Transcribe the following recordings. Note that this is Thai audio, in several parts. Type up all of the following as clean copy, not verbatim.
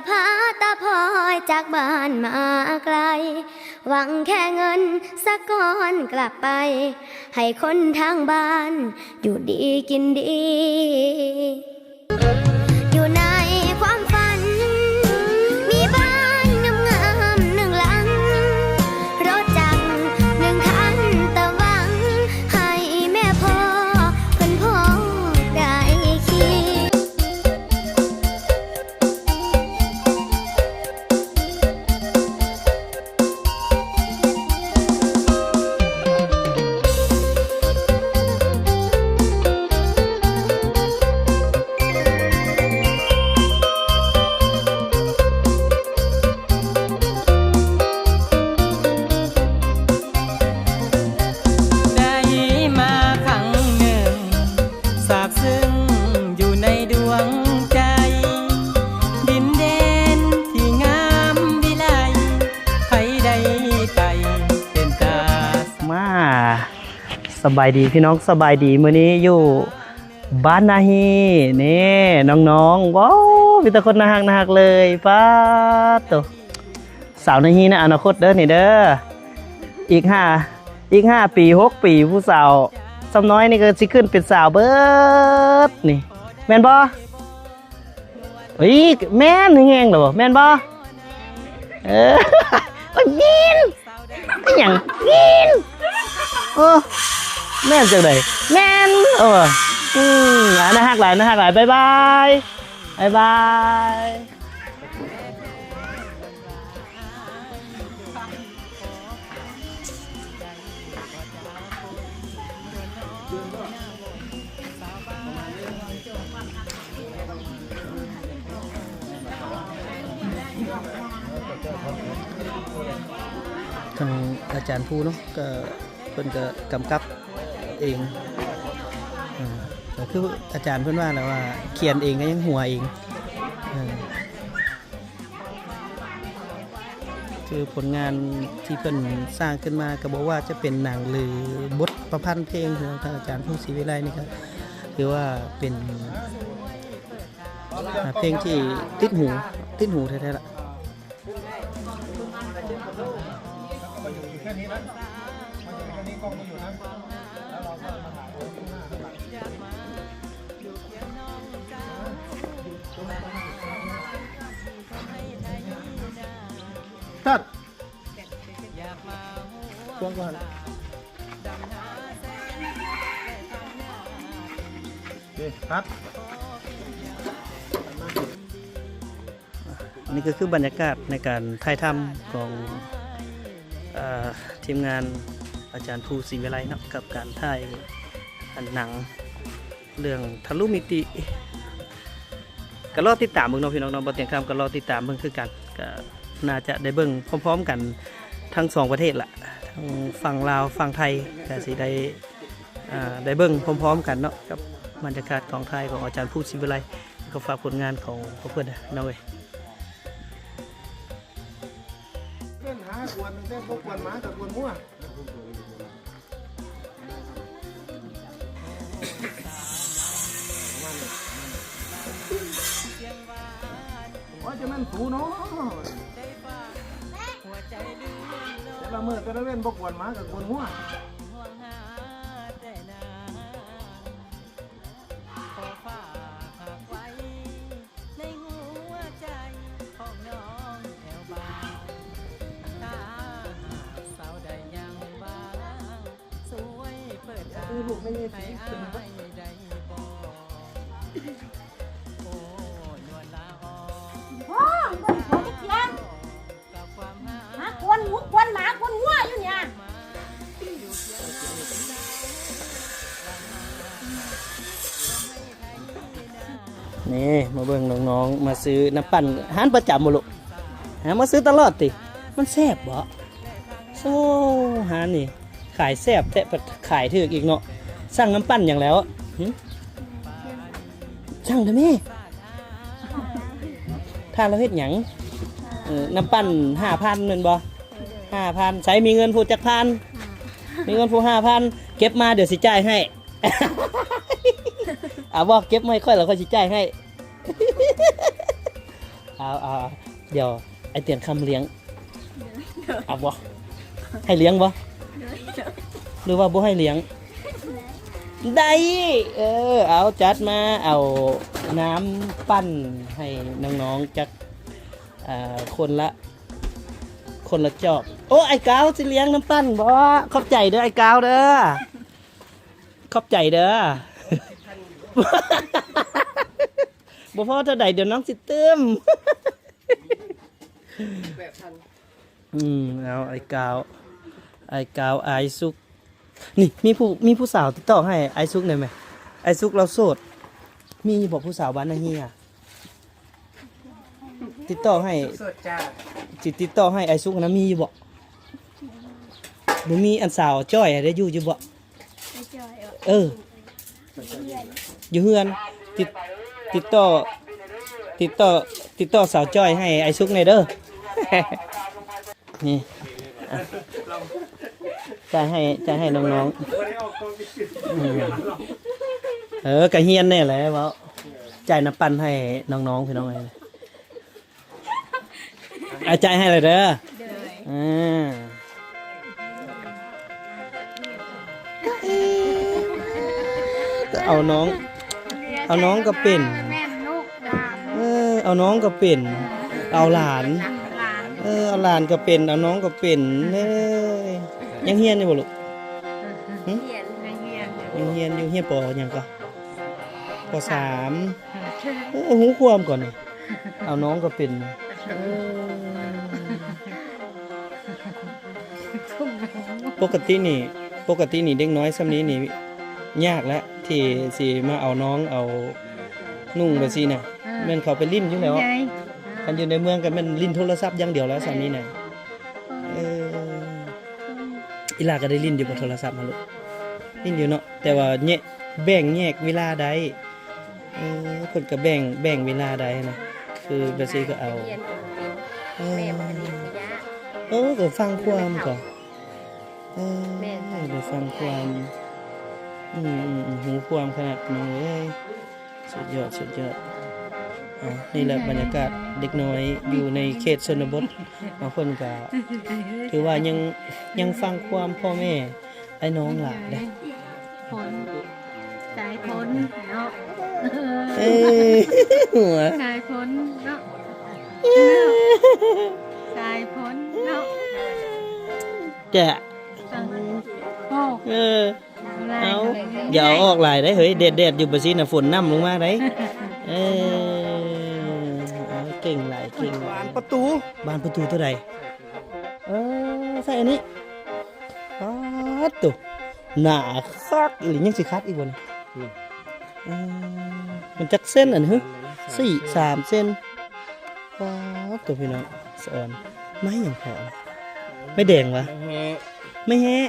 พาตาพลอยจากบ้านมาไกลหวังแค่เงินสักก้อนกลับไปให้คนทางบ้านอยู่ดีกินดีอยู่ในความฝันมีบ้านงามๆหนึ่งหลังรถจักรหนึ่งคันแต่หวังให้แม่พ่อเพิ่นพ่อได้ขี่ ได้มาครั้งหนึ่งสาบซึ้งอยู่ในดวงใจ ดินแดนที่งามวิไลใครได้ไต่เป็นตา มาสบายดีพี่น้องสบายดีมื้อนี้อยู่บ้านนาฮีนี่น้องๆว้าวมีแต่คนน่ารักเลยป้าตัวสาวนาฮีนะอนาคตเด้อนี่เด้ออีก5ปี6ปีผู้สาวสำน้อยนี่ก็สิขึ้นเป็นสาวเบิดนี่แม่นบ่เฮ้ยแม่นแฮงๆเหรอแม่นบ่เออ โอ้ยยินเป็นหยังยินโอ้แม่นจังได๋แม่นน่ารักหลายบ๊ายบายทางอาจารย์ผู้เนาะก็เพิ่นก็กำกับเองก็คืออาจารย์เพิ่นว่าแล้วว่าเขียนเองก็ยังหัวเองคือผลงานที่เพิ่นสร้างขึ้นมาก็บอกว่าจะเป็นหนังหรือบทประพันธ์เพลงของทางอาจารย์ผู้ศรีวิไลนี่ก็ถือว่าเป็นเพลงที่ติดหูแท้ๆล่ะตัดกว้างก่อนครับนี่ก็คือบรรยากาศในการถ่ายทำของทีมงานอาจารย์ภูศรีวิไลเนาะกับการถ่ายหนังเรื่องทะลุมิติก็รอติดตามเบิ่งเนาะพี่น้องบ่เตียงคำก็รอติดตามเบิ่งคือกันก็น่าจะได้เบิ่งพร้อมๆกันทั้งสองประเทศละทั้งฝั่งลาวฝั่งไทยก็สิได้เบิ่งพร้อมๆกันเนาะกับบรรยากาศของไทยของอาจารย์ภูศรีวิไลก็ฝากผลงานของพวกเพิ่นน้องเอ้ยเล่นหากวนเล่นพวกกวนหมากับกวนมั่วว่าจะมันสูเนาะแต่ละมือแต่ละเล่นพวกกวนหมากับกวนมั่วลูกไม่มีสีเป็น พ่อมันขอจะเกียงหากวนหมูกวนหมากวนวัวอยู่เนี่ย นี่มาเบิ่งน้องๆมาซื้อน้ำปั่นร้านประจำบ่ลูกมาซื้อตลอดติมันแซ่บบ่โซ่หานี่ขายแซ่บแต่ขายถูกอีกเนาะสั่งน้ำปั่นอย่างแล้วสั่งเถอะแม่ทานแล้วเฮ็ดหยังน้ำปั่น 5,000 แม่นบ่ 5,000ใช้มีเงินผู้จักพันมีเงินผู้5,000เก็บมาเดี๋ยวสิจ่ายให้ บอกเก็บไม่ค่อยแล้วค่อยสิจ่ายให้ เอาเดี๋ยวไอเตียนคำเลี้ยงเอาบ่ให้เลี้ยงบ่หรือว่าบ่ให้เลี้ยงได้เอาจัดมาเอาน้ำปั้นให้น้องๆจักคนละจอกโอ้ไอ้กาวสิเลี้ยงน้ำปั้นบ่ขอบใจเด้อไอ้กาวเด้อขอบใจเด้อ บ่พอเท่าใดเดี๋ยวน้องสิเติม เอาไอ้กาวไอ้ซุกนี่มีผู้สาวติดต่อให้ไอ้ซุกหน่อยไหมไอ้ซุกเราโสดมีบอกผู้สาวบ้านนาเฮียติดต่อให้ติดต่อให้ไอ้ซุกนะมีอยู่บ่บ่มีอันสาวจ้อยได้อยู่บ่อยู่เฮือนติดต่อสาวจ้อยให้ไอ้ซุกหน่อยเด้อ นี่จ่ายให้น้องๆกะเฮียนแน่แหละเว้าจ่ายน้ำปั่นให้น้องๆพี่น้องเลยจ่ายให้เลยเด้อเอาน้องก็เป็นเอาน้องก็เป็นเอาหลานเอาหลานก็เป็นเอาน้องก็เป็นยังเฮียนอยู่บ่ลูกยังเฮียนอยู่เฮียนปอยังก็ปอ3หูความก่อนนี่เอาน้องก็เป็นปกตินี่เด็กน้อยซ้ำนี้นี่ยากแล้วที่สิมาเอาน้องเอานุ่งแบบซี่น่ะแม่นเขาไปลิ้นอยู่แล้วกันอยู่ในเมืองกันมันลิ้นโทรศัพท์อย่างเดียวแล้วซ้ำนี้น่ะอีหลาก็ได้ลิ้นอยู่บนโทรศัพท์มาลูกลิ้นอยู่เนาะแต่ว่าแบ่งแยกเวลาใดเพิ่นก็แบ่งเวลาใดนะคือแบบซี่ก็เอาก็ฟังความก่อนได้ฟังความหูความขนาดน้องเอ้ยสุดยอดนี่แหละบรรยากาศเด็กน้อยอยู่ในเขตชนบทบางคนก็ถือว่ายังฟังความพ่อแม่ไอ้น้องหลานได้คนสายคนเนาะหัวสายคนเนาะสายคนเนาะจะเอาอย่าออกหลายได้เฮ้ยเด็ดอยู่บ่ซี่น่ะฝนน้ำลงมาได้เก่งหลายเก่งบานประตูเท่าใดใส่อันนี้ตุ๊หนาคักหรือยังสิคัดอีกบ่นี่มันจักเส้นอันฮึ3 เส้นตุ๊พี่น้องสอนไม้หยังพอไม่แดงวะไม่แฮะ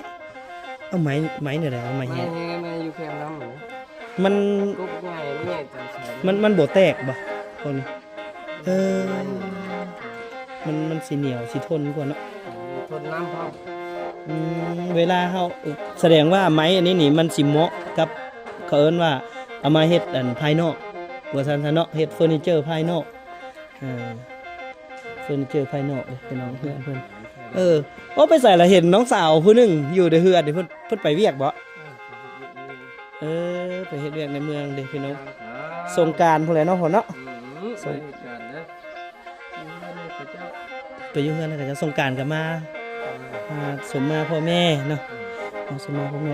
เอาไม้เนี่ยแหละเอาไม้แฮะมาอยู่แคมน้ำหนูมันกุ๊บง่ายง่ายจังมันบ่แตกบ่คนนี้มันสิเหนียวสิทนกว่าเนาะทนน้ำพอเวลาเฮาแสดงว่าไม้อันนี้นี่มันสิเหมาะกับเขาเอิ้นว่าเอามาเฮ็ดอันภายนอกว่าซั่นๆเนาะเฮ็ดเฟอร์นิเจอร์ภายนอกเฟอร์นิเจอร์ภายนอกเลยพี่น้องเพื่อนไปใส่ละเห็นน้องสาวผู้นึงอยู่ในเฮือนเพิ่นไปเวียกบ่ไปเฮ็ดเวียกในเมืองเด้พี่น้องสงกรานต์พุ่นแหละเนาะพ่อเนาะสงกรานต์นะไปอยู่เฮือนแล้วก็สงกรานต์ก็มาสมมาพ่อแม่เนาะสมมาพ่อแม่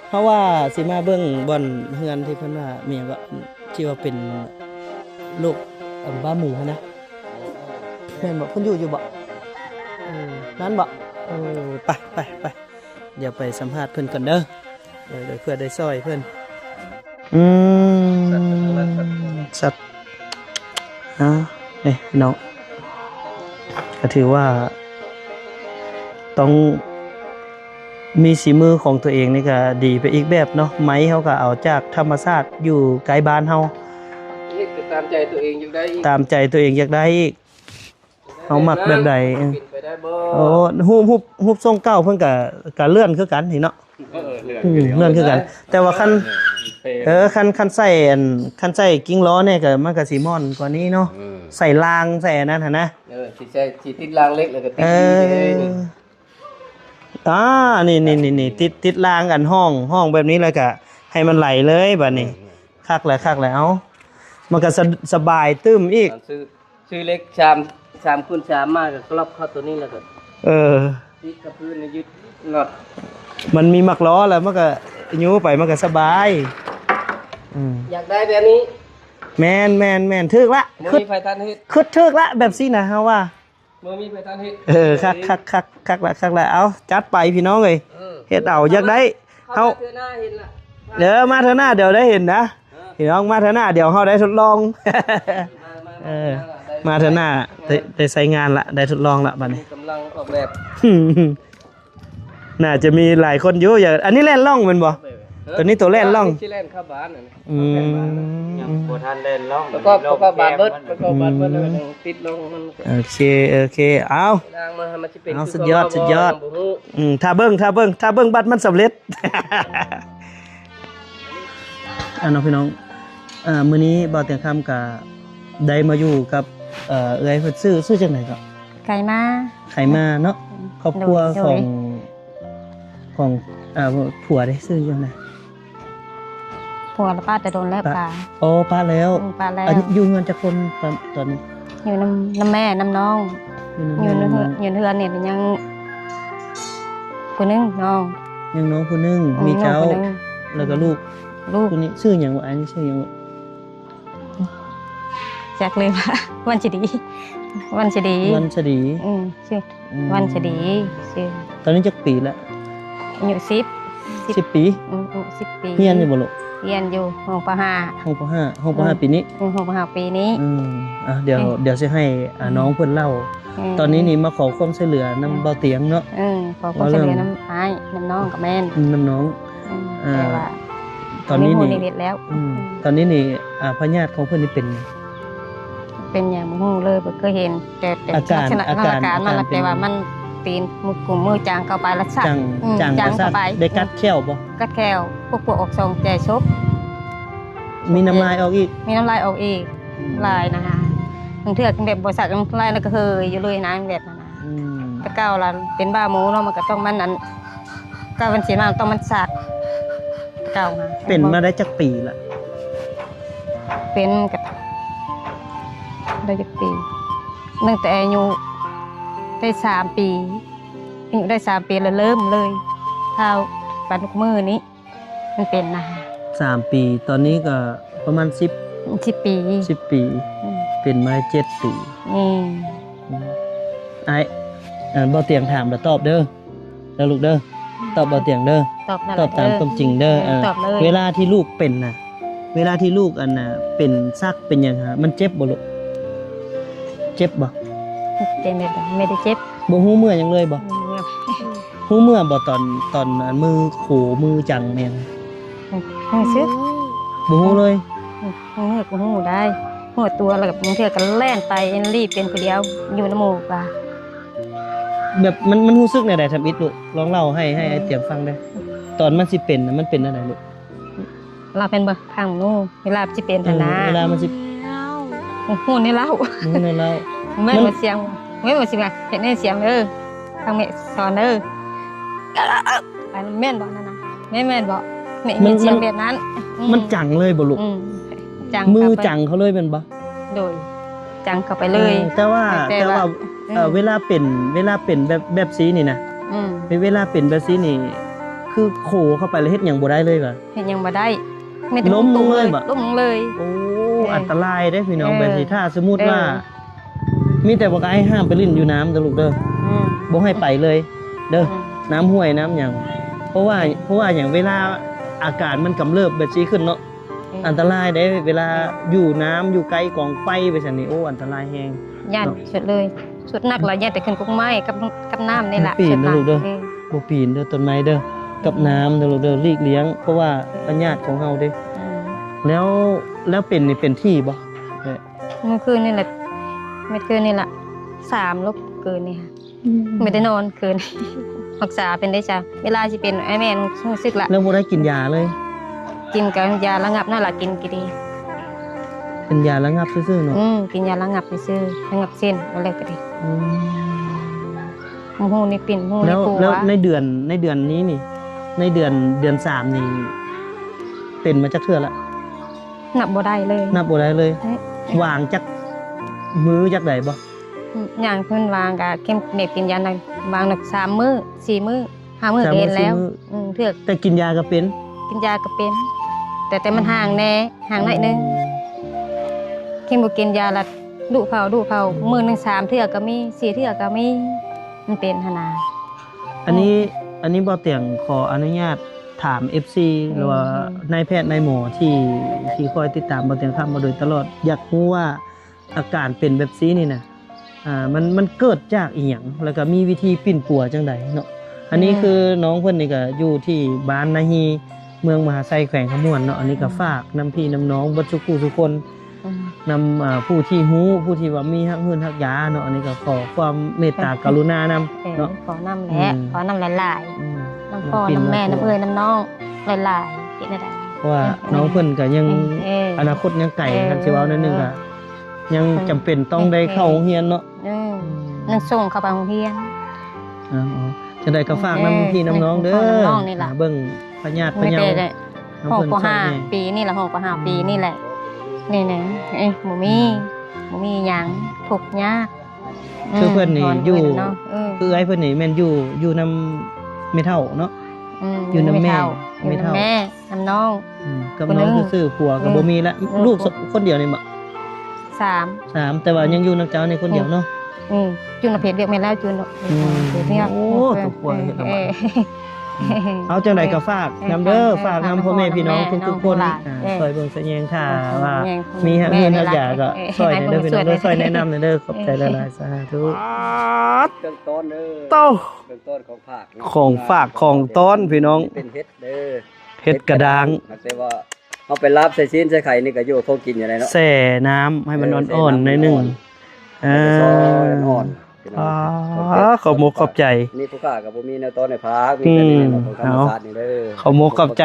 เพราะว่าสิมาเบิ่งบ่อนเฮือนที่เพิ่นว่ามีหยังก็ที่ว่าเป็นโรคบ้าหมูนะแม่นบ่เพิ่นอยู่บ่นั้นบ่ไปเดี๋ยวไปสัมภาษณ์เพิ่นก่อนเด้อเดี๋ยวเพื่อได้ซอยเพิ่นสัตว์นี่น้องก็ถือว่าต้องมีสีมือของตัวเองนี่ก็ดีไปอีกแบบเนาะไม้เขาก็เอาจากธรรมชาติอยู่ไกลบ้านเฮาตามใจตัวเองอยากได้อีกเอาหมักแบบใดฮูบทรงเก่าเพิ่นก็เลื่อนคือกันนี่เนาะเลื่อนคือกันแต่ว่าคันใส่กิ้งล้อเนี่ยก็มันก็สิม่อนกว่านี้เนาะ ใส่รางใส่อันนั้นหั่นนะ สิใช่สิติดรางเล็กแล้วก็ติด เอ นี่ นี่ติดรางกันห้องแบบนี้แล้วก็ให้มันไหลเลยบัดนี้คักแล้วเอามันก็สบายตึ้มอีก ซื้อเล็กชามคูณ3มากก็กรอบเข้าตัวนี้แล้วก็ ติดกับพื้นยึดน็อต มันมีมักล้อแล้วมันก็ยูไปมันก็สบายอยากได้แบบนี้ แมนทึกละ บ่มีไฟทันเฮ็ด คึดทึกละแบบซี่นะเฮาว่า บ่มีไฟทันเฮ็ด คักละเอาจัดไปพี่น้องเอ้ยเฮ็ดเอาอยากได้เฮา เทื่อหน้าเห็นล่ะ เดี๋ยวมาเถอะหน้าเดี๋ยวได้เห็นนะพี่น้องมาเถอะหน้าเดี๋ยวเฮาได้ทดลองมาเถอะหน้าได้ใช้งานละได้ทดลองละบัดนี้ กำลังออกแบบ น่าจะมีหลายคนอยู่อย่างอันนี้แล่นล่องแมันบ่ตัวนี้ตัวแล่นล่อง ที่แล่นเข้าบ้านน่ะ ยัง บ่ทันเล่นล่องแล้วก็บานเบิดแล้วก็บานเบิดแล้วติดลงมัน โอเคเอา ทางมาให้มันสิเป็น เอาสุดยอดถ้าเบิ่งบัตรมันสำเร็จ น้องพี่น้องมื้อนี้บ่าวเตียงคำก็ได้มาอยู่กับเอื้อยเพิ่นซื้อจังได๋ก็ ไก่มา ไขมาเนาะครอบครัวของผัวได้ซื้อจังได๋ ผัวป้าแต่โดนแล้วปลา โอ้ป้าแล้ว ปลาแล้ว อยู่เงินจักคนตอนนี้ อยู่น้ำแม่น้ำน้องอยู่เฮือนเนี่ยยังคนนึงน้อง ยังน้องผู้นึงมีเจ้า น้องคนนึง แล้วก็ลูกคนนี้ชื่อหยังวะอันนี้ชื่อหยังวะ แจกเลยว่าวันจะดีวันจะดี วันสดี ชื่อวันจะดีชื่อ ตอนนี้จักปีละ อายุ10 ปี 10 ปี เฮียนอยู่บ่ลูก เรียนอยู่ห้องป ห้องป .5 ปีนี้ .5 ห้องป .5 ปีนี้ เดี๋ยวสิให้น้องเพิ่นเล่า ตอนนี้นี่มาขอความช่วยเหลือนำเบาเตียงเนาะ ขอความช่วยเหลือน้ำอ้ายน้ำน้องกับแม่น นำน้อง แต่ว่า ตอนนี้นี่ เล็กๆแล้ว ตอนนี้นี่พญาติของเพิ่นนี่เป็น เป็นอย่างมูเลยบ่เคยเห็นแต่ลักษณะอาการมันแต่ว่ามันตีนมือกลุ่มมือจางเข้าไปแล้วสัก จัง เข้าไป ได้กัดแข้วบ่ กัดแก้วพวกออกซองแจชบ มีน้ำลายออกอีก มีน้ำลายออกอีกลายนะคะบางเทื่อแบบบริษัทลายแล้วก็เฮยอยู่เลยนะแบบนั้นนะแต่เก้าละเป็นบ้าหมูเนาะมันก็ต้องมันนั้นก้าวมันเสียมาต้องมันสักเก้าค่ะ เป็นมาได้จักปีละ เป็นกับได้จักปีตั้งแต่อายุได้3 ปีอายุได้3 ปีแล้วเริ่มเลยเท้าปันทุกมือนี้มันเป็นนะคะ3 ปีตอนนี้ก็ประมาณ10 ปี 10 ปีเป็นมาได้7 ปีไอ้บ่เตียงถามแล้วตอบเด้อลูกเด้อตอบบ่เตียงเด้อ ตอบตามความจริงเด้อ ตอบเลย เวลาที่ลูกเป็นน่ะเวลาที่ลูกอันน่ะเป็นซักเป็นหยังฮะมันเจ็บบ่ลูกเจ็บบ่ เจ็บไม่ได้เจ็บ บ่ฮู้เมื่อหยังเลยบ่ฮู้เมื่อบ่ตอนมือโขมือจังแม่น หูซึก บ่ฮู้เลย หูได้หัวตัวแล้วกับบางเทื่อก็แล่นไปรีบเป็นคนเดียวอยู่น้ำหมูกป่ะ แบบมันรู้สึกแนวใดทำอิดลูกลองเล่าให้ไอ้เตียงฟังได้ตอนมันสิเป็นน่ะมันเป็นอันใดลูก เราเป็นบ่ข้างนู้นเวลาสิเป็นนะ เวลามันสิ หูนี่เล่า ในเล่า ไม่มาเสียงไม่มาเสียงเห็นเสียงทางแม่สอนไปแม่นบ่นั่นนะแม่นบ่แม่มีเสียงแบบนั้น มันจังเลยบ่ลูก จัง มือจังเขาเลยเป็นบ่ โดยจังเข้าไปเลย แต่ว่าเวลาเป็นแบบสีนี่นะเวลาเป็นแบบสีนี่คือโขเข้าไปแล้วเฮ็ดหยังบ่ได้เลยว่ะ เฮ็ดหยังบ่ได้ ล้มลงเลยบ่ ล้มลงเลย โอ้อันตรายเด้พี่น้องแบบนี้ถ้าสมมุติว่ามีแต่บอกให้ห้ามไปลิ้นอยู่น้ำเด้อลูกเด้อบ่ให้ไปเลยเด้อน้ำห้วยน้ำหยังเพราะว่าอย่างเวลาอากาศมันกำเริบแบบนี้ขึ้นเนาะอันตรายได้เวลาอยู่น้ำอยู่ไกลกองไฟไปซั่นนี่โอ้อันตรายแฮง ย่านสุดเลยสุดนักละย่านแต่ขึ้นกุ้งไม้กับน้ำนี่แหละ ปีนเด้อลูกเด้อบ่ปีนเด้อต้นไม้เด้อกับน้ำเด้อลูกเด้อหลีกเลี้ยงเพราะว่าเป็นญาติของเฮาเด้แล้วเป็นนี่เป็นที่บ่ เมื่อคืนนี่แหละ3 ลบเกินนี่ค่ะไม่ได้นอนคืนรักษาเป็นได้จ้ะเวลาสิเป็นไอ้แม่รู้สึกละ แล้วบ่ได้กินยาเลย กินกับยาระงับนั่นล่ะกินกี่ดี เป็นยาระงับซื่อๆเนาะ กินยาระงับซื่อระงับเส้นอะไรก็ดีหูนี่ปิ่นหู แล้ นี่ ว ปู แล้ว วะ ในเดือนนี้นี่ ในเดือน3นี่เป็นมาจักเทื่อละ นับบ่ได้เลย นับบ่ได้เลย เอ๊ะ วางจักมือจักใดบ่ อย่างเพิ่นวางก็เข้มเน็บกินยาหน่อยวางหนัก3 มื้อ 4 มื้อ 5 มื้อ 3 เกินแล้ว มื้อ เถือก แต่กินยาก็เป็น กินยาก็เป็น แต่มันห่างแน่ห่างหน่อยนึงเข้มบ่กินยาละดุเผามื้อหนึง3 เทื่อก็มี4 เทื่อก็มีมันเป็นหั่นน่ะ อันนี้บ่เตียงขออนุญาตถาม FC หรือว่านายแพทย์นายหมอที่คอยติดตามบ่เตียงคำมาโดยตลอด อยากรู้ว่าอาการเป็นแบบนี้นี่นะมันเกิดจากอีหยังแล้วก็มีวิธีปิ่นปัวจังไดเนาะอันนี้คือน้องเพิ่นนี่ก็อยู่ที่บ้านนาฮีเมืองมหาไซแขวงขมวนเนาะอันนี้ก็ฝากนำพี่นำน้องเบัดทุกผู้ทุกคนนำผู้ที่ฮู้ผู้ที่ว่ามีฮักเฮือนฮักยาเนาะอันนี้ก็ขอความเมตตากรุณานำเนาะ ขอน้ำแหละขอน้ำหลายๆน้ำพ่อน้ำแม่น้ำเอ้ยน้ำน้องหลายๆกินได้ เพราะว่าน้องเพิ่นก็ยังอนาคตยังไกลคันสิเว้าหน่อยนึงก็ยังจำเป็นต้องได้เข้าโรงเรียนเนาะ นั่งส่งเข้าไปโรงเรียน อ๋อจะได้ก็ฝากนำพี่นำน้องเด้อ น้องนี่ล่ะ เบิ่งพญาติพะ ไม่ เยา ได้ห้องป .5 ปีนี่แหละห้องป .5 ปีนี่แหละนี่นะบ่มีหยังทุกข์ยาก คือเพิ่นนี่อยู่ เนาะ คือไอ้เพิ่นนี่แม่นอยู่นำแม่เฒ่าเนาะ อยู่นำแม่ อยู่นำแม่นำน้อง กับน้องซื่อๆผัวก็บ่มีละลูกคนเดียวนี่บ่ 3 3แต่ว่ายังอยู่นำเจ้านี่คนเดียวเนาะ จุนเพชรเรียกไม่แล้วจุนเพชรเนี่ย โอ้ตกกลัวเฮ็ดลำบาก เอาจังไดก็ฝากนำเด้อฝากนำพ่อแม่พี่น้องทุกๆคนซอยเบิ่งซอยแยงค่ะว่ามีฮักเงินฮักยาก็ซอยเด้อพี่น้องเด้อซอยแนะนำเด้อขอบใจหลายๆสาธุ เครื่องต้นเด้อ เต้า เครื่องต้นของผักเนาะ ของฝากของต้อนพี่น้อง เป็นเฮ็ดเด้อ เฮ็ดกระด้าง แต่ว่าเอาไปลาบใส่ชิ้นใส่ไข่นี่ก็อยู่พอกินอยู่ได้เนาะ แช่น้ำให้มันอ่อนๆหน่อยหนึง ซอยอ่อนพี่น้อง ขอบมกขอบใจ นี่ผู้ค้าก็บ่มีแนวต้นในพักมีแต่ในของธรรมชาตินี่เด้อ ขอบมกขอบใจ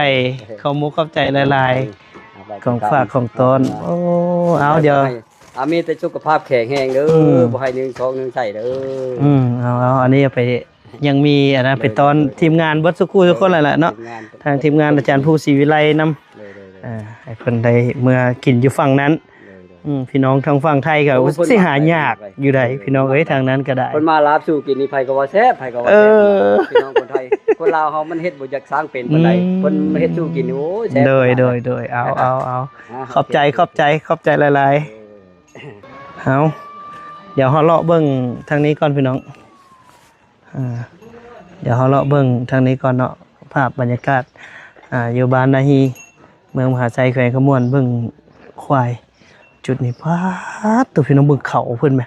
ขอบมกขอบใจหลายๆของฝากของต้นโอ้เอาเดี๋ยว มีแต่สุขภาพแข็งแรงเด้อ ม บ่ให้1 2 1ใส่เด้อ เอาอันนี้เอาไปยังมีอันนั้นไปตอนทีมงานเบิดสุกูทุกคนแหละเนาะทางทีมงานอาจารย์ผู้ศรีวิไลนำให้เพิ่นได้เมื่อกินอยู่ฝั่งนั้นพี่น้องทางฝั่งไทยก็สิหายากอยู่ใดพี่น้องเอ้ยทางนั้นก็ได้ เพิ่นมาลาบสู่กินนี่ไผก็ว่าแซ่บไผก็ว่าแซ่บพี่น้องคนไทยคนลาวเฮามันเฮ็ดบ่อยากสร้างเป็นปานใดเพิ่นมาเฮ็ดสู่กินนี่โอ้ยแซ่บ โดยเอาขอบใจหลายๆเอาเดี๋ยวเฮาเลาะเบิ่งทางนี้ก่อนพี่น้องเดี๋ยวเฮาเลาะเบิ่งทางนี้ก่อนเนาะภาพบรรยากาศอยู่บ้านนาฮีเมืองมหาไซแขวงขมวนเบิ่งควายจุดนี้พาดตัวพี่น้องเบิ่งเขาเพิ่นแหม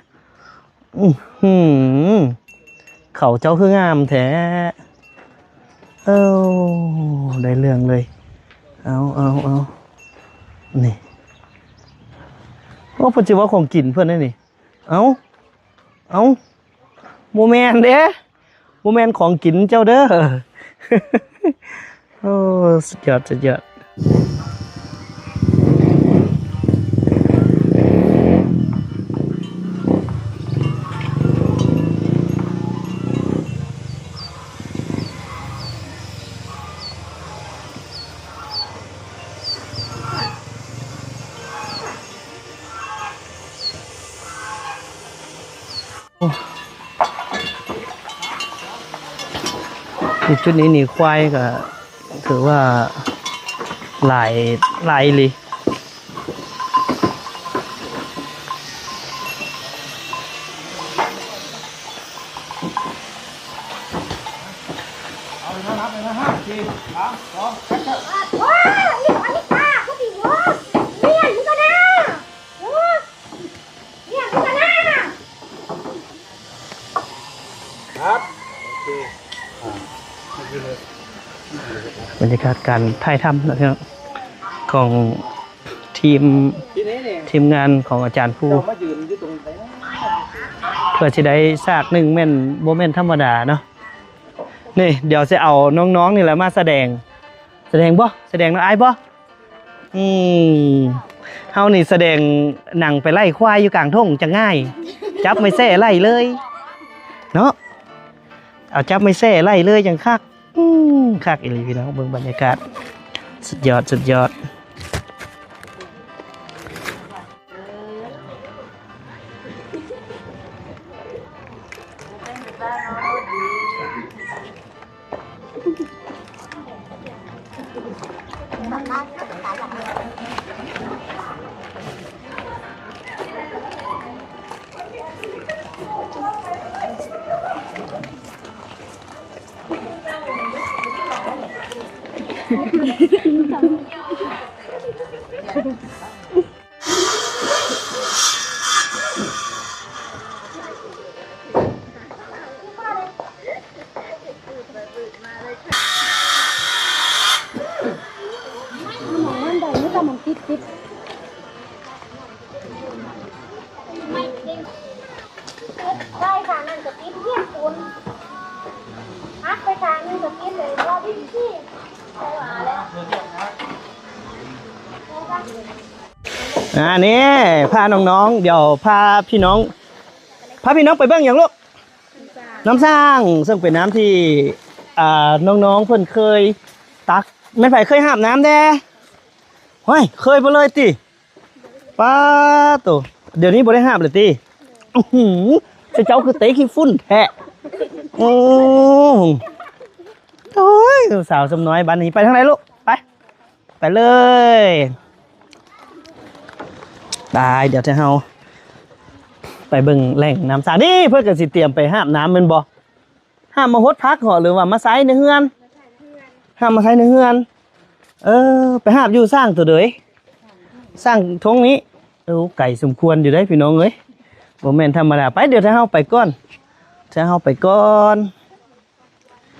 เขาเจ้าคืองามแท้ได้เรื่องเลยเอานี่ว่าเพิ่นสิว่าของกินเพิ่นได้นี่เอาบ่แม่นเด้บ่แม่นของกินเจ้าเด้อ โอ้สุดยอดจุดนี้นี่ควายก็ถือว่าหลายเลยบรรยากาศการถ่ายทำนะครับของทีมงานของอาจารย์ผู้เพื่อจะได้ซากหนึ่งแม่นโบแม่นธรรมดาเนาะนี่เดี๋ยวจะเอาน้องๆนี่แหละมาแสดงบ่แสดงน้องไอ้บ่ เฮานี่แสดงหนังไปไล่ควายอยู่กลางทุ่งจะง่าย จับไม่แส่ไล่เลยเนาะเอาจับไม่แส่ไล่เลยจังคักคักอีหลีพี่น้องเบิ่งบรรยากาศสุดยอดสุดยอดได้ค่ะนั่นจะกินเพี้ยนคุณอัดไปทางนึงจะกินเลยรอพี่พี่ไปหวาแล้วนี่พาน้องๆเดี๋ยวพาพี่น้องไปเบิ่งอย่างลูกน้ำสร้างซึ่งเป็นน้ำที่น้องๆเพิ่นเคยตักไม่ไผเคยหาบน้ำแด้เฮ้ยเคยไปเลยติป้าตัวเดี๋ยวนี้บ่ได้หาบเลยติเจ้าคือเตะขี้ฝุ่นแท้โอ้ยสาวสมน้อยบ้านนี้ไปทางไหนลูกไปเลยได้เดี๋ยวจะเฮาไปเบิ่งแหล่งน้ำสานี่เพื่อกันสิเตรียมไปห้ามน้ำมันบ่ห้ามมาฮดพักเหรอหรือว่ามาไซในเฮือนห้ามมาไซในเฮือนไปห้ามอยู่สร้างตัวเดยสร้างทงนี้ไก่สมควรอยู่ได้พี่น้องเอ้ยบ่แม่นธรรมดาไปเดี๋ยวจะเฮาไปก่อน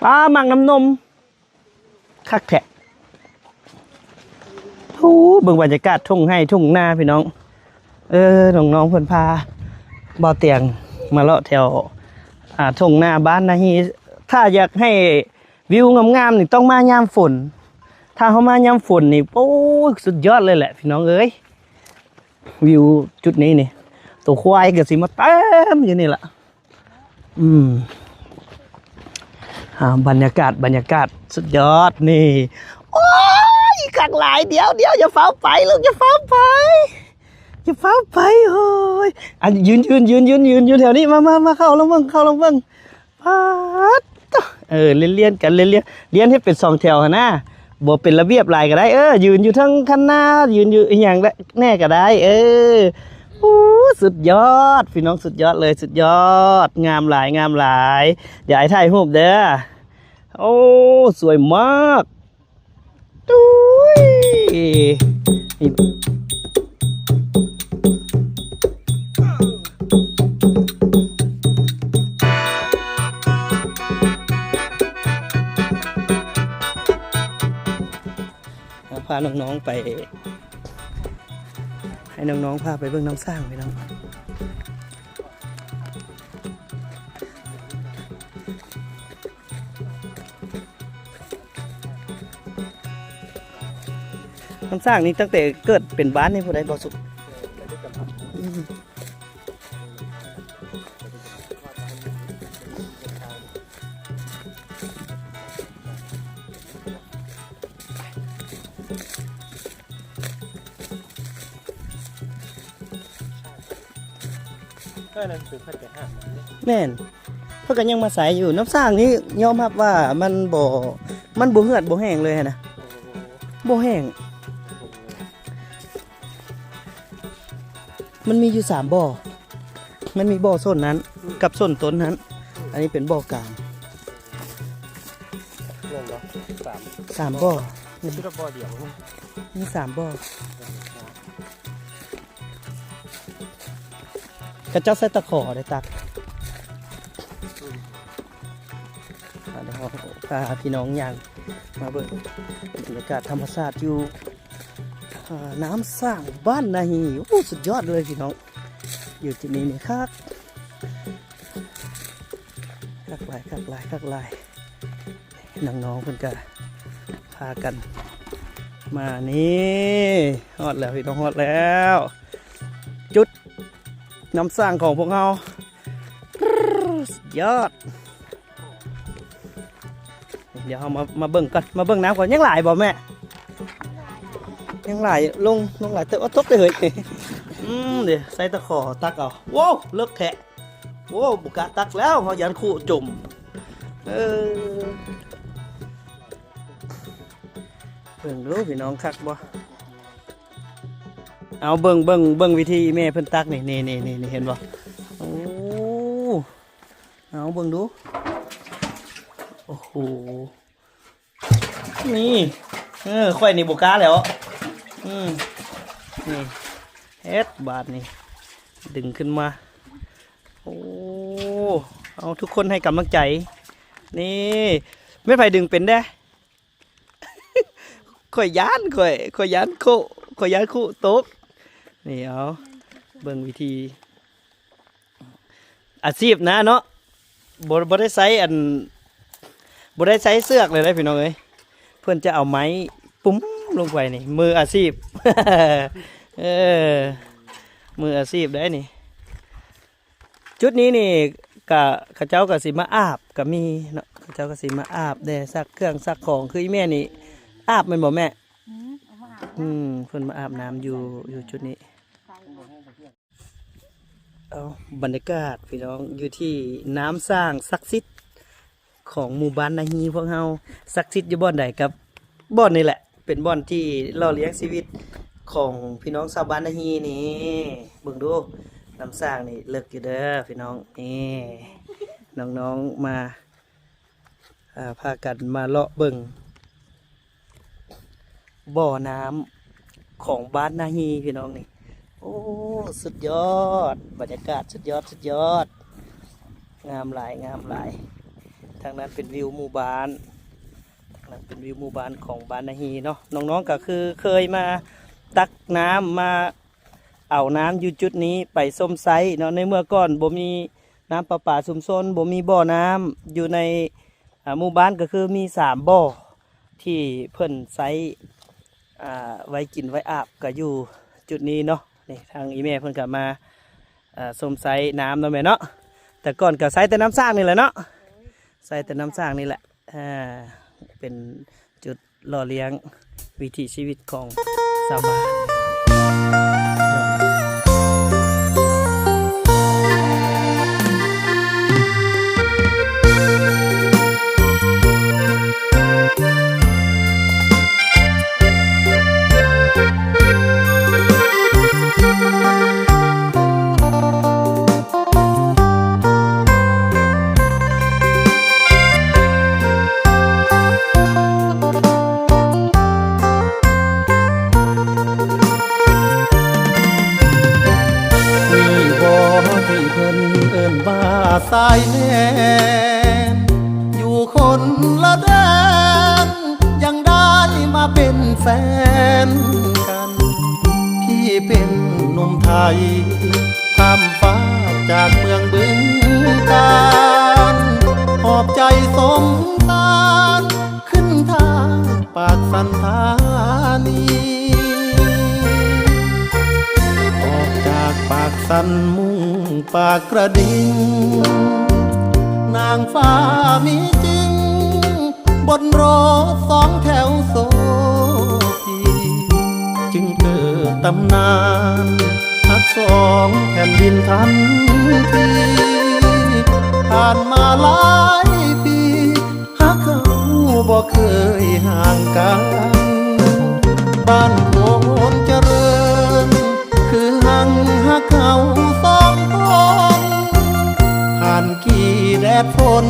ป้ามังน้ำนมคักแทะเบิ่งบรรยากาศทุ่งให้ทุ่งนาพี่น้องน้องๆเพิ่นพาบ่อเตียงมาเลาะแถวทุ่งนาบ้านนาฮีถ้าอยากให้วิวงามๆนี่ต้องมายามฝนถ้าเฮามายามฝนนี่โอ้สุดยอดเลยแหละพี่น้องเอ้ยวิวจุดนี้นี่ตัวควายก็สิมาเต็มอยู่นี่ล่ะบรรยากาศสุดยอดนี่โอ้ยกักหลายเดี๋ยวอย่าเฝ้าไปลูกอย่าเฝ้าไปโอ้ยยืนแถวนี้มาเข้าลงเบิ่งปัดเลียนกันเลียนให้เป็น2แถวหั่นนะบ่เป็นระเบียบหลายก็ได้ยืนอยู่ทั้งคันหน้ายืนอยู่อีหยังแน่ก็ได้สุดยอดพี่น้องสุดยอดเลยสุดยอดงามหลายอย่าให้ถ่ายรูปเด้อโอ้สวยมากตุ้ยพาน้องๆไปให้น้องๆพาไปเบิ่งน้ำสร้างไปน้องน้ำสร้างนี้ตั้งแต่เกิดเป็นบ้านนี่ผู้ใดบ่สุขแม่นเพื่อกันยังมาใส่อยู่น้ำสร้างนี้ยอมรับว่ามันบ่เหือดบ่แห้งเลยนะบ่แห้งมันมีอยู่3บ่อมันมีบ่อส้นนั้นกับส้นต้นนั้นอันนี้เป็นบ่อกลาง3บ่อนี่บ่อเดียวนี่3บ่อกระเจ้าใส่ตะขอได้ตักเดี๋ยวพาพี่น้องอย่างมาเบิ่งบรรยากาศธรรมชาติอยู่น้ำสร้างบ้านนาฮีโอ้สุดยอดเลยพี่น้องอยู่ที่นี่นี่คักลายน้องๆเพิ่นก็พากัน มานี่ฮอดแล้วพี่น้องฮอดแล้ว จุดน้ำสร้างของพวกเราสุดยอด เดี๋ยวเรามาเบิ่งกันมาเบิ่งน้ำก่อนยังหลายบ่แม่ยังหลายลงหลายเตอะทบไปเลยเดี๋ยวใส่ตะขอตักเอาว้าวเลิกแทะว้าวบุกะตักแล้วเขายันคู่จุ่มเบิ่งดูพี่น้องคักบ่เอาเบิ่งวิธีแม่เพิ่นตักนี่เห็นบ่โอ้เอาเบิ่งดูโอ้โหนี่ค่อยนี่บุกะแล้วนี่เฮ็ดบาทนี่ดึงขึ้นมาโอ้เอาทุกคนให้กำลังใจนี่ไม่ไผดึงเป็นได้ ข่อยย้านคู่โต๊ะนี่เอาเบิ่งวิธีอาชีพนะเนาะบ่ได้ใช้บ่ได้ใช้เสือกเลยนะพี่น้องเอ้ยเพื่อนจะเอาไม้ปุ้มลงไปนี่มืออาชีพ มืออาชีพได้นี่จุดนี้นี่ข้าเจ้าก็สิมาอาบก็มีเนาะข้าเจ้าก็สิมาอาบได้ซักเครื่องซักของคืออีแม่นี่อาบแม่นบ่แม่เพิ่นมาอาบน้ำอยู่จุดนี้เอาบรรยากาศพี่น้องอยู่ที่น้ำสร้างศักดิ์สิทธิ์ของหมู่บ้านนาฮีพวกเฮาศักดิ์สิทธิ์อยู่บ่อนใดครับบ่อนนี่แหละเป็นบ่อนที่หล่อเลี้ยงชีวิตของพี่น้องชาวบ้านนาฮีนี่เบิ่งดูน้ำสร้างนี่เลิกอยู่เด้อพี่น้องนี่น้องๆมาพากันมาเลาะเบิ่งบ่อน้ำของบ้านนาฮีพี่น้องนี่โอ้สุดยอดบรรยากาศสุดยอดงามหลายทางนั้นเป็นวิวหมู่บ้านเป็นวิวหมู่บ้านของบ้านนาฮีเนาะน้องๆก็คือเคยมาตักน้ำมาเอาน้ำอยู่จุดนี้ไปส้มไซเนาะในเมื่อก่อนบ่มีน้ำประปาชุมชนบ่มีบ่อน้ำอยู่ในหมู่บ้านก็คือมี3บ่อที่เพิ่นไซไว้กินไว้อาบก็อยู่จุดนี้เนาะนี่ทางอีแม่เพิ่นก็มาส้มไซน้ำเนาะแม่เนาะแต่ก่อนก็ไซแต่น้ำสร้างนี่แหละเนาะไซแต่น้ำสร้างนี่แหละเป็นจุดหล่อเลี้ยงวิถีชีวิตของชาวบ้านสายแนนอยู่คนละแดนยังได้มาเป็นแฟนกันพี่เป็นหนุ่มไทยข้ามฟ้าจากเมืองบึงกาฬหอบใจสงสารขึ้นทางปากสันธานีออกจากปากสันมุ่งปากกระดิ่งนางฟ้ามีจริงบนรถ2 แถวโซพีจึงเกิดตำนานฮัก2 แผ่นดินทันทีผ่านมาหลายปีฮักเขาบ่เคยห่างกันบ้านโพนเจริญคือหังฮักเขา2 คนผ่านกี่แดดฝน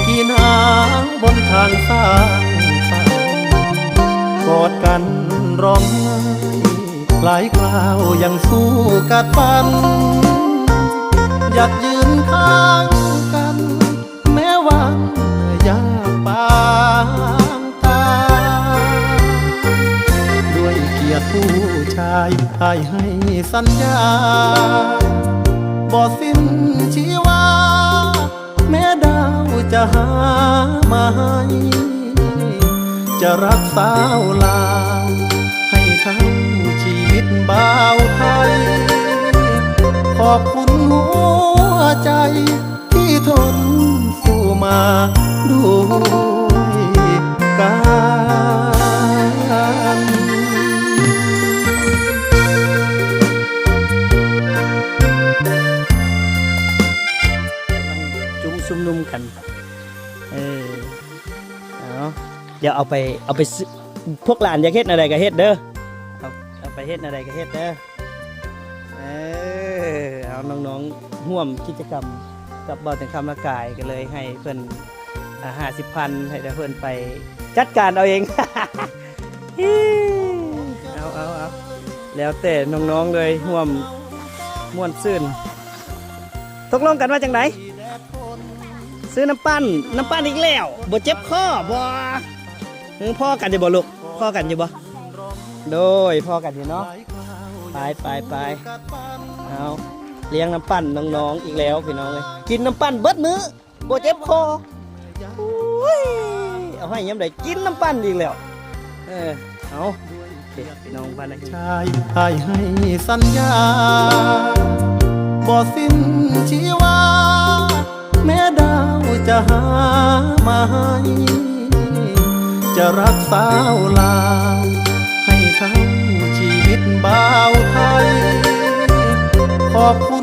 กี่หนาวบนทางสร้างฝันกอดกันร้องไห้หลายคราวยังสู้กัดฟันอยากยืนข้างกันแม้วันยากปางตาด้วยเกียรติผู้ชายให้สัญญาบ่สิ้นชีวาแม้ดาวจะหามาให้จ จะรักสาวลาวให้เท่าชีวิตบ่าวไทย ขอบคุณหัวใจที่ทนสู้มาด้วยกัน จุ้มชุมนุมกันเอาเดี๋ยวเอาไปซื้อพวกหลานอยากเฮ็ดอะไรก็เฮ็ดเด้อเอาไปเฮ็ดอะไรก็เฮ็ดเด้อเอาน้องๆร่วมกิจกรรมกับบ่าวถึงคำละกายกันเลยให้เพิ่น50,000ให้เพิ่นไปจัดการเอาเอง เอาแล้วแต่น้องๆเลยร่วมม่วนซื่นตกลงกันว่าจังไดซื้อน้ำปั้นอีกแล้วบ่เจ็บคอบ่พ่อกันอยู่บ่ลูกพ่อกันอยู่บ่โดยพ่อกันอยู่เนาะไปเอาเลี้ยงน้ำปั้นน้องๆอีกแล้วพี่น้องเลยกินน้ำปั้นเบิดมื้อบ่เจ็บคอเอาให้ยามใดกินน้ำปั้นอีกแล้วเอาพี่น้องบ้านนะ ชายอายให้สัญญาบ่สิ้นชีวาแม้ดาวจะหามาให้จะรักสาวลาวให้เท่าชีวิตบ่าวไทย ขอบคุณ